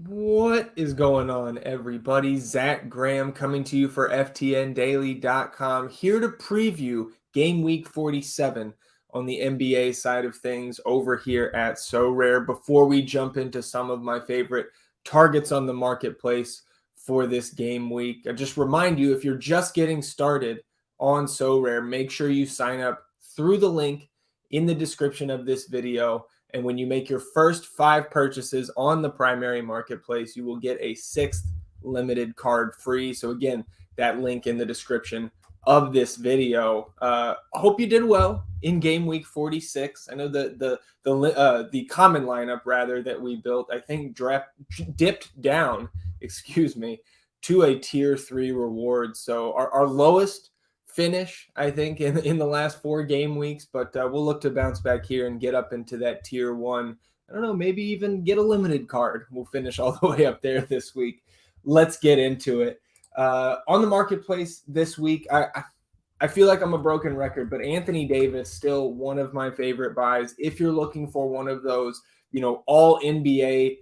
What is going on, everybody? Zac Graham coming to you for FTNDaily.com, here to preview Game Week 47 on the NBA side of things over here at Sorare. Before we jump into some of my favorite targets on the marketplace for this game week, I just remind you, if you're just getting started on Sorare, make sure you sign up through the link in the description of this video. And when you make your first 5 purchases on the primary marketplace, you will get a 6th limited card free. So again, that link in the description of this video. I hope you did well in game week 46. I know the common lineup rather that we built, I think dipped down, excuse me, to a tier 3 reward. So our lowest finish, I think, in the last 4 game weeks, but we'll look to bounce back here and get up into that tier 1. I don't know, maybe even get a limited card. We'll finish all the way up there this week. Let's get into it. On the marketplace this week, I feel like I'm a broken record, but Anthony Davis still one of my favorite buys. If you're looking for one of those, all NBA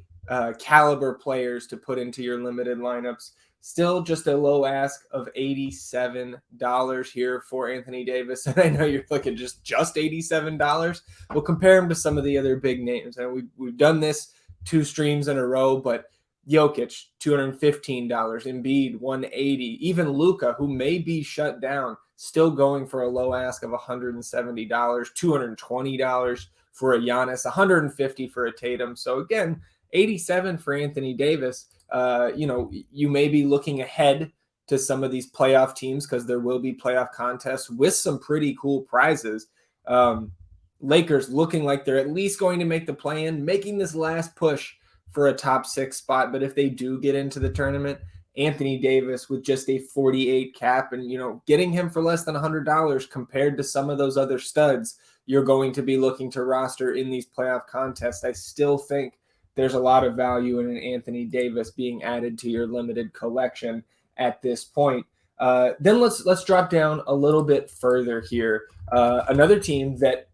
caliber players to put into your limited lineups, still just a low ask of $87 here for Anthony Davis. And I know you're looking just $87. We'll compare him to some of the other big names. And we've done this 2 streams in a row, but Jokic, $215, Embiid, $180, even Luka, who may be shut down, still going for a low ask of $170, $220 for a Giannis, $150 for a Tatum. So again, $87 for Anthony Davis. You may be looking ahead to some of these playoff teams because there will be playoff contests with some pretty cool prizes. Lakers looking like they're at least going to make the play-in, making this last push for a top 6 spot. But if they do get into the tournament, Anthony Davis with just a 48 cap and, getting him for less than $100 compared to some of those other studs you're going to be looking to roster in these playoff contests, I still think there's a lot of value in an Anthony Davis being added to your limited collection at this point. Then let's drop down a little bit further here. Another team that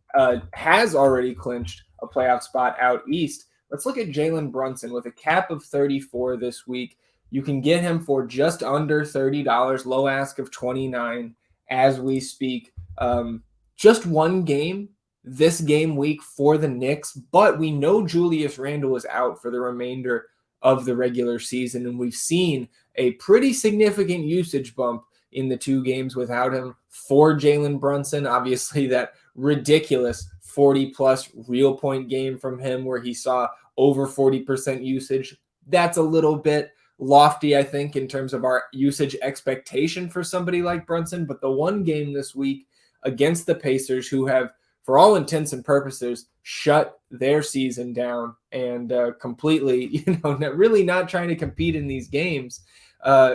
has already clinched a playoff spot out east. Let's look at Jalen Brunson with a cap of 34 this week. You can get him for just under $30, low ask of 29 as we speak. Just one game this game week for the Knicks, but we know Julius Randle is out for the remainder of the regular season, and we've seen a pretty significant usage bump in the 2 games without him for Jalen Brunson. Obviously, that ridiculous 40-plus real point game from him where he saw over 40% usage. That's a little bit lofty, I think, in terms of our usage expectation for somebody like Brunson, but the one game this week against the Pacers, who have, for all intents and purposes, shut their season down and completely, really not trying to compete in these games.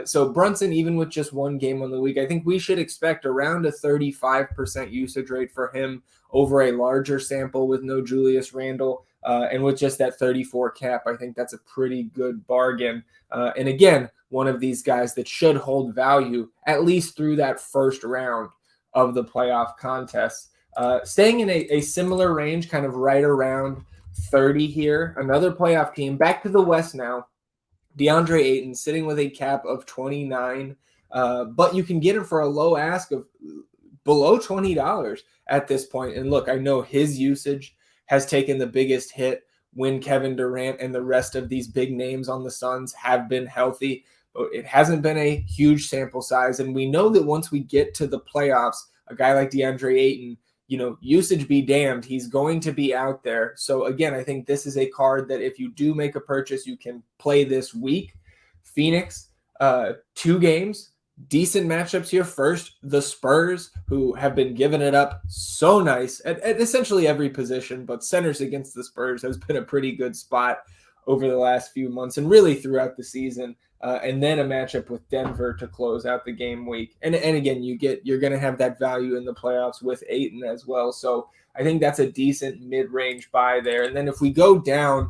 So Brunson, even with just one game on the week, I think we should expect around a 35% usage rate for him over a larger sample with no Julius Randle. And with just that 34 cap, I think that's a pretty good bargain. And again, one of these guys that should hold value at least through that first round of the playoff contest. Staying in a similar range, kind of right around 30 here. Another playoff team, back to the West now. DeAndre Ayton sitting with a cap of 29, but you can get him for a low ask of below $20 at this point. And look, I know his usage has taken the biggest hit when Kevin Durant and the rest of these big names on the Suns have been healthy. But it hasn't been a huge sample size. And we know that once we get to the playoffs, a guy like DeAndre Ayton, usage be damned, he's going to be out there. So again, I think this is a card that if you do make a purchase, you can play this week. Phoenix, 2 games, decent matchups here. First, the Spurs, who have been giving it up so nice at essentially every position, but centers against the Spurs has been a pretty good spot over the last few months and really throughout the season. And then a matchup with Denver to close out the game week. And again, you're going to have that value in the playoffs with Ayton as well. So I think that's a decent mid-range buy there. And then if we go down,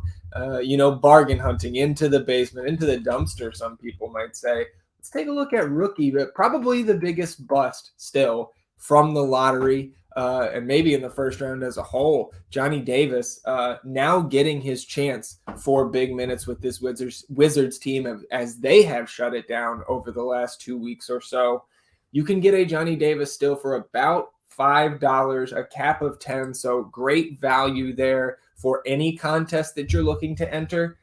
bargain hunting into the basement, into the dumpster, some people might say, let's take a look at rookie, but probably the biggest bust still from the lottery. and maybe in the first round as a whole. Johnny Davis now getting his chance for big minutes with this Wizards team as they have shut it down over the last 2 weeks or so. You can get a Johnny Davis still for about $5, a cap of 10. So great value there for any contest that you're looking to enter.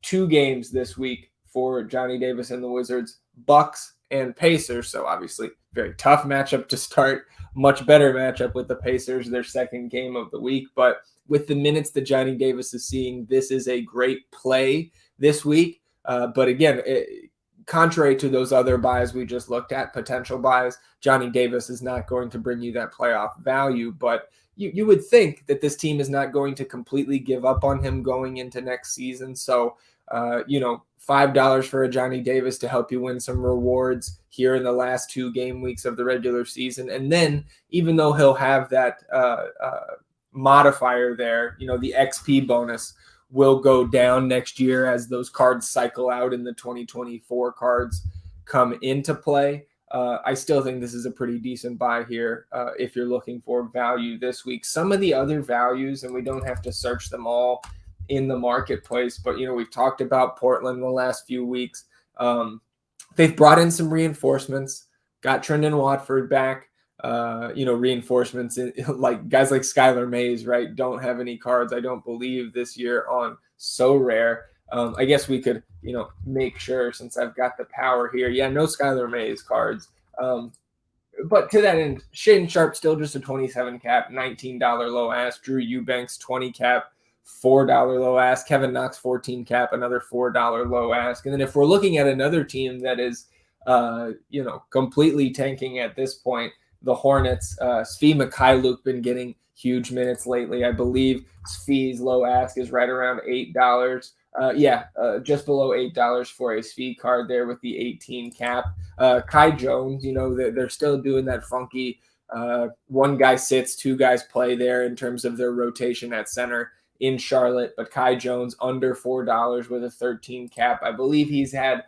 2 games this week for Johnny Davis and the Wizards, Bucks and Pacers. So obviously very tough matchup to start. Much better matchup with the Pacers, their second game of the week. But with the minutes that Johnny Davis is seeing, this is a great play this week. But again, contrary to those other buys we just looked at, potential buys, Johnny Davis is not going to bring you that playoff value. But you would think that this team is not going to completely give up on him going into next season. So, $5 for a Johnny Davis to help you win some rewards here in the last 2 game weeks of the regular season. And then even though he'll have that modifier there, the XP bonus will go down next year as those cards cycle out and the 2024 cards come into play. I still think this is a pretty decent buy here if you're looking for value this week. Some of the other values, and we don't have to search them all in the marketplace, but we've talked about Portland the last few weeks. They've brought in some reinforcements, got Trendon Watford back. Reinforcements like guys like Skylar Mays, right? Don't have any cards, I don't believe, this year on Sorare. I guess we could, make sure since I've got the power here. Yeah, no Skylar Mays cards. But to that end, Shaden Sharp still just a 27 cap, $19 low ask. Drew Eubanks 20 cap, $4 low ask. Kevin Knox 14 cap, another $4 low ask. And then if we're looking at another team that is, completely tanking at this point, the Hornets, Svi Mikhailuk been getting huge minutes lately. I believe Svi's low ask is right around $8. Just below $8 for a Svi card there with the 18 cap. Kai Jones, they're still doing that funky one guy sits, 2 guys play there in terms of their rotation at center in Charlotte. But Kai Jones under $4 with a 13 cap. I believe he's had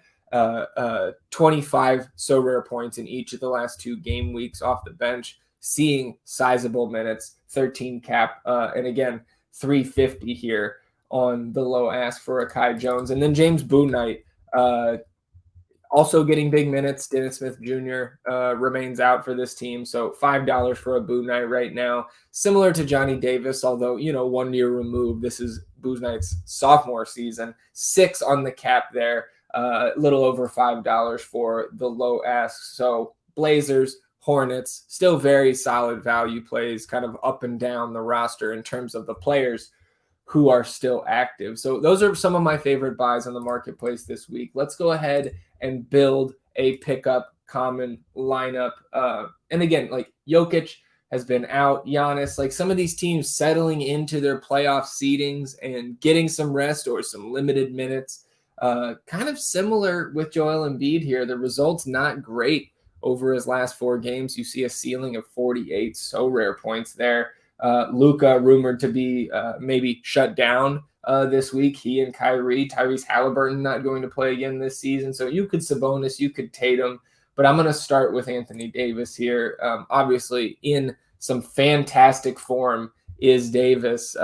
25 Sorare points in each of the last 2 game weeks off the bench, seeing sizable minutes, 13 cap, and again, 350 here on the low ask for a Kai Jones. And then James Bouknight, also getting big minutes. Dennis Smith Jr. Remains out for this team. So $5 for a Bouknight right now. Similar to Johnny Davis, although, 1 year removed. This is Bouknight's sophomore season. 6 on the cap there. A little over $5 for the low ask. So Blazers, Hornets, still very solid value plays, kind of up and down the roster in terms of the players who are still active. So those are some of my favorite buys on the marketplace this week. Let's go ahead and build a pickup common lineup. And again, like Jokic has been out, Giannis, like some of these teams settling into their playoff seedings and getting some rest or some limited minutes. Kind of similar with Joel Embiid here. The results not great over his last 4 games. You see a ceiling of 48 Sorare points there. Luka rumored to be maybe shut down this week. He and Tyrese Halliburton not going to play again this season. So you could Sabonis, you could Tatum, but I'm going to start with Anthony Davis here. Obviously in some fantastic form is Davis.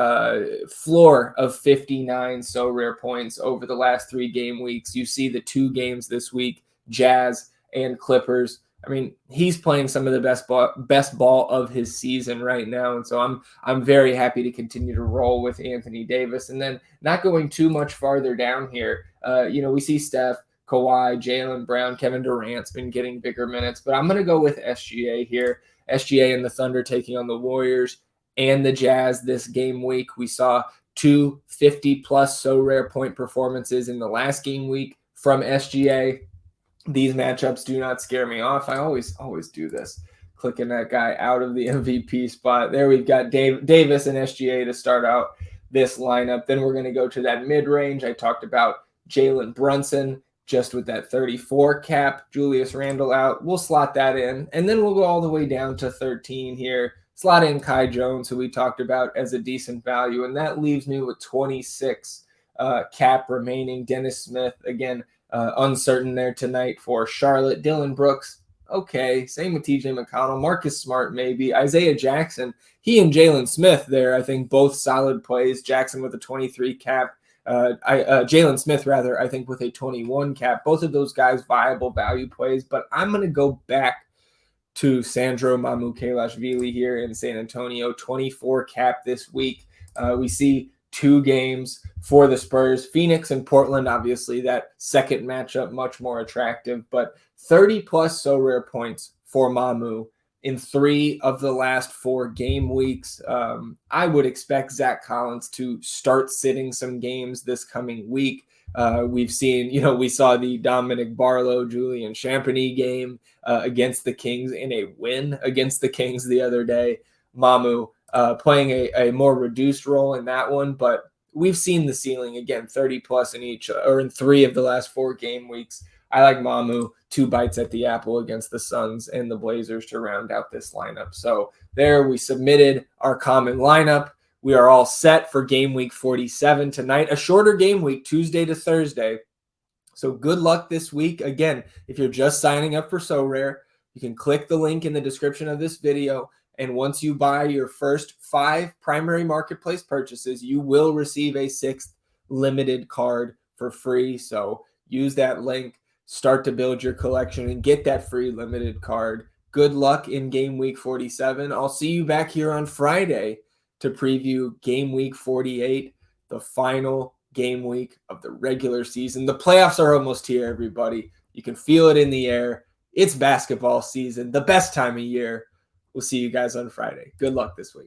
Floor of 59 Sorare points over the last 3 game weeks. You see the 2 games this week, Jazz and Clippers. I mean, he's playing some of the best ball of his season right now, and so I'm very happy to continue to roll with Anthony Davis. And then not going too much farther down here, we see Steph, Kawhi, Jaylen Brown, Kevin Durant's been getting bigger minutes, but I'm going to go with SGA here. SGA and the Thunder taking on the Warriors and the Jazz this game week. We saw 2 50-plus Sorare point performances in the last game week from SGA. These matchups do not scare me off. I always do this, clicking that guy out of the MVP spot. There we've got Davis and SGA to start out this lineup. Then we're going to go to that mid-range. I talked about Jalen Brunson just with that 34 cap. Julius Randle out. We'll slot that in. And then we'll go all the way down to 13 here. Slot in Kai Jones, who we talked about as a decent value. And that leaves me with 26 cap remaining. Dennis Smith, again, uncertain there tonight for Charlotte. Dylan Brooks, okay. Same with TJ McConnell, Marcus Smart, maybe Isaiah Jackson. He and Jalen Smith there, I think, both solid plays. Jackson with a 23 cap. Jalen Smith, rather, I think with a 21 cap. Both of those guys viable value plays, but I'm going to go back to Sandro Mamukelashvili here in San Antonio, 24 cap this week. We see 2 games for the Spurs. Phoenix and Portland, obviously, that second matchup much more attractive, but 30 plus Sorare points for Mamu in 3 of the last 4 game weeks. I would expect Zach Collins to start sitting some games this coming week. We've seen, we saw the Dominic Barlow, Julian Champagny game against the Kings in a win against the Kings the other day. Mamu playing a more reduced role in that one, but we've seen the ceiling again, 30 plus in each or in 3 of the last 4 game weeks. I like Mamu 2 bites at the apple against the Suns and the Blazers to round out this lineup. So there we submitted our common lineup. We are all set for game week 47 tonight, a shorter game week, Tuesday to Thursday. So good luck this week. Again, if you're just signing up for Sorare, you can click the link in the description of this video. And once you buy your first 5 primary marketplace purchases, you will receive a 6th limited card for free. So use that link, start to build your collection, and get that free limited card. Good luck in game week 47. I'll see you back here on Friday to preview game week 48, the final game week of the regular season. The playoffs are almost here, everybody. You can feel it in the air. It's basketball season, the best time of year. We'll see you guys on Friday. Good luck this week.